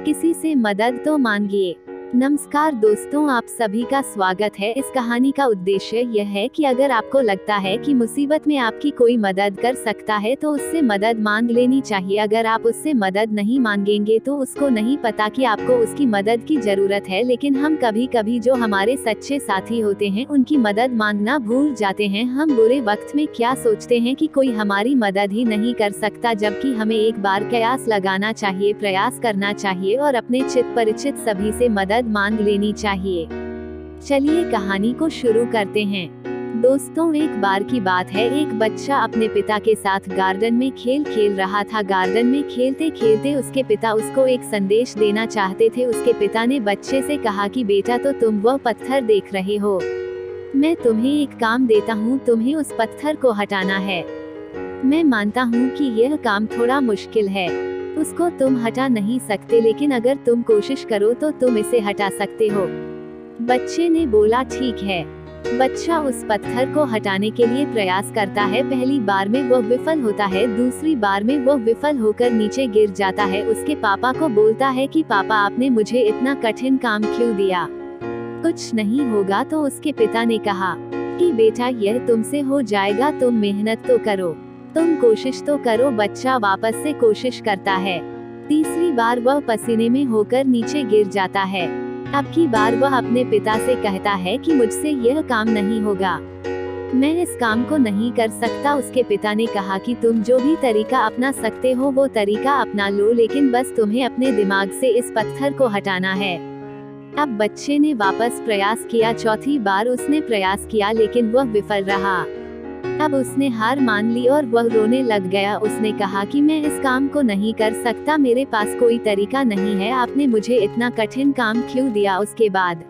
किसी से मदद तो मांगिए। नमस्कार दोस्तों, आप सभी का स्वागत है। इस कहानी का उद्देश्य यह है कि अगर आपको लगता है कि मुसीबत में आपकी कोई मदद कर सकता है तो उससे मदद मांग लेनी चाहिए। अगर आप उससे मदद नहीं मांगेंगे तो उसको नहीं पता कि आपको उसकी मदद की जरूरत है। लेकिन हम कभी कभी जो हमारे सच्चे साथी होते हैं उनकी मदद मांगना भूल जाते हैं। हम बुरे वक्त में क्या सोचते हैं कि कोई हमारी मदद ही नहीं कर सकता, जबकि हमें एक बार प्रयास लगाना चाहिए, प्रयास करना चाहिए और अपने चित परिचित सभी से मदद मांग लेनी चाहिए। चलिए कहानी को शुरू करते हैं। दोस्तों, एक बार की बात है, एक बच्चा अपने पिता के साथ गार्डन में खेल रहा था। गार्डन में खेलते खेलते उसके पिता उसको एक संदेश देना चाहते थे। उसके पिता ने बच्चे से कहा कि बेटा, तो तुम वह पत्थर देख रहे हो, मैं तुम्हें एक काम देता हूँ, तुम्हें उस पत्थर को हटाना है। मैं मानता हूँ कि यह काम थोड़ा मुश्किल है, उसको तुम हटा नहीं सकते, लेकिन अगर तुम कोशिश करो तो तुम इसे हटा सकते हो। बच्चे ने बोला ठीक है। बच्चा उस पत्थर को हटाने के लिए प्रयास करता है। पहली बार में वह विफल होता है, दूसरी बार में वह विफल होकर नीचे गिर जाता है। उसके पापा को बोलता है कि पापा, आपने मुझे इतना कठिन काम क्यों दिया, कुछ नहीं होगा। तो उसके पिता ने कहा कि बेटा, यह तुमसे हो जाएगा, तुम मेहनत तो करो, तुम कोशिश तो करो। बच्चा वापस से कोशिश करता है। तीसरी बार वह पसीने में होकर नीचे गिर जाता है। अब की बार वह अपने पिता से कहता है कि मुझसे यह काम नहीं होगा, मैं इस काम को नहीं कर सकता। उसके पिता ने कहा कि तुम जो भी तरीका अपना सकते हो वो तरीका अपना लो, लेकिन बस तुम्हें अपने दिमाग से इस पत्थर को हटाना है। अब बच्चे ने वापस प्रयास किया। चौथी बार उसने प्रयास किया, लेकिन वह विफल रहा। अब उसने हार मान ली और वह रोने लग गया। उसने कहा कि मैं इस काम को नहीं कर सकता, मेरे पास कोई तरीका नहीं है, आपने मुझे इतना कठिन काम क्यों दिया। उसके बाद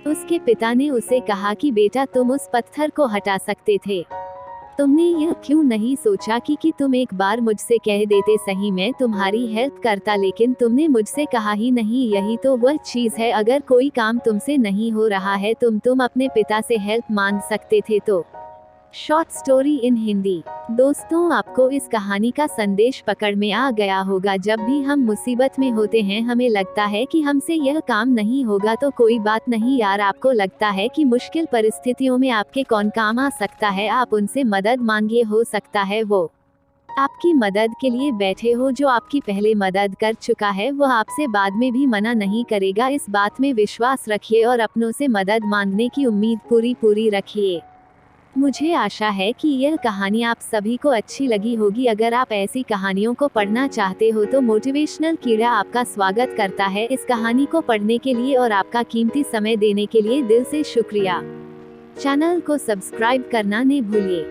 उसके पिता ने उसे कहा कि बेटा, तुम उस पत्थर को हटा सकते थे, तुमने यह क्यों नहीं सोचा कि तुम एक बार मुझसे कह देते, सही मैं तुम्हारी हेल्प करता, लेकिन तुमने मुझसे कहा ही नहीं। यही तो वह चीज है, अगर कोई काम तुमसे नहीं हो रहा है तुम अपने पिता से हेल्प मांग सकते थे। तो शॉर्ट स्टोरी इन हिंदी। दोस्तों, आपको इस कहानी का संदेश पकड़ में आ गया होगा। जब भी हम मुसीबत में होते हैं, हमें लगता है कि हमसे यह काम नहीं होगा, तो कोई बात नहीं यार, आपको लगता है कि मुश्किल परिस्थितियों में आपके कौन काम आ सकता है, आप उनसे मदद मांगिए। हो सकता है वो आपकी मदद के लिए बैठे हो। जो आपकी पहले मदद कर चुका है वह आपसे बाद में भी मना नहीं करेगा। इस बात में विश्वास रखिए और अपनों से मदद मांगने की उम्मीद पूरी रखिए। मुझे आशा है कि यह कहानी आप सभी को अच्छी लगी होगी। अगर आप ऐसी कहानियों को पढ़ना चाहते हो तो मोटिवेशनल कीड़ा आपका स्वागत करता है इस कहानी को पढ़ने के लिए, और आपका कीमती समय देने के लिए दिल से शुक्रिया। चैनल को सब्सक्राइब करना न भूलिए।